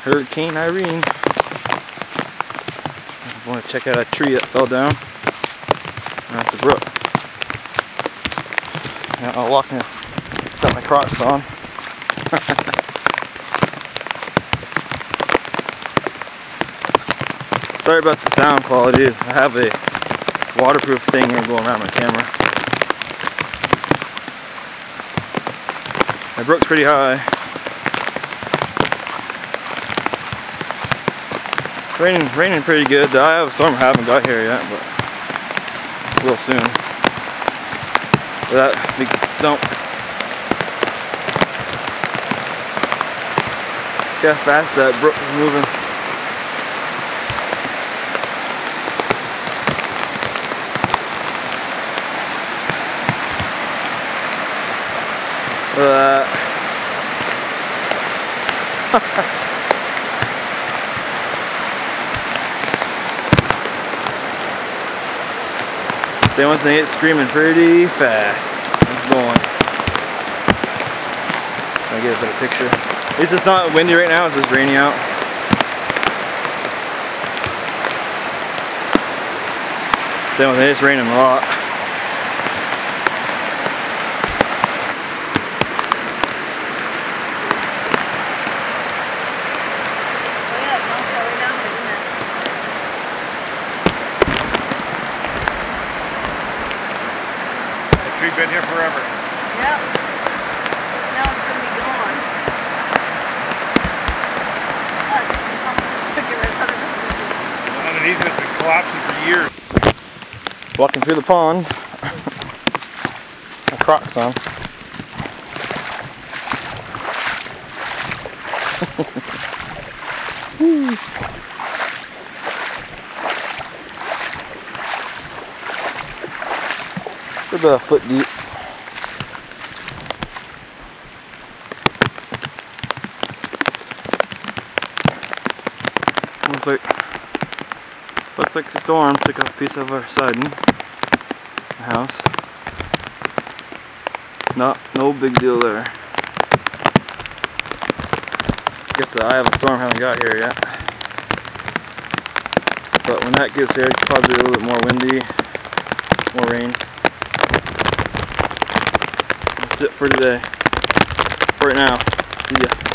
Hurricane Irene. I want to check out a tree that fell down at the brook. Yeah, I'll walk in. Got my Crocs on. Sorry about the sound quality. I have a waterproof thing here going around my camera. The brook's pretty high. Raining pretty good. The eye of the storm haven't got here yet, but it will soon. With that big dump. Look how fast that brook is moving. Look at that. Then once they get screaming pretty fast. It's going. I'll get a better picture. At least it's not windy right now, it's just raining out. Then when it's raining a lot. We've been here forever. Yep. Now it's going to be gone. Underneath it's been collapsing for years. Walking through the pond. My Crocs on. About a foot deep. Looks like the storm took off a piece of our siding. The house. No big deal there. Guess the eye of the storm hasn't got here yet. But when that gets here, it's probably a little bit more windy, more rain. That's it for today. For right now. See ya.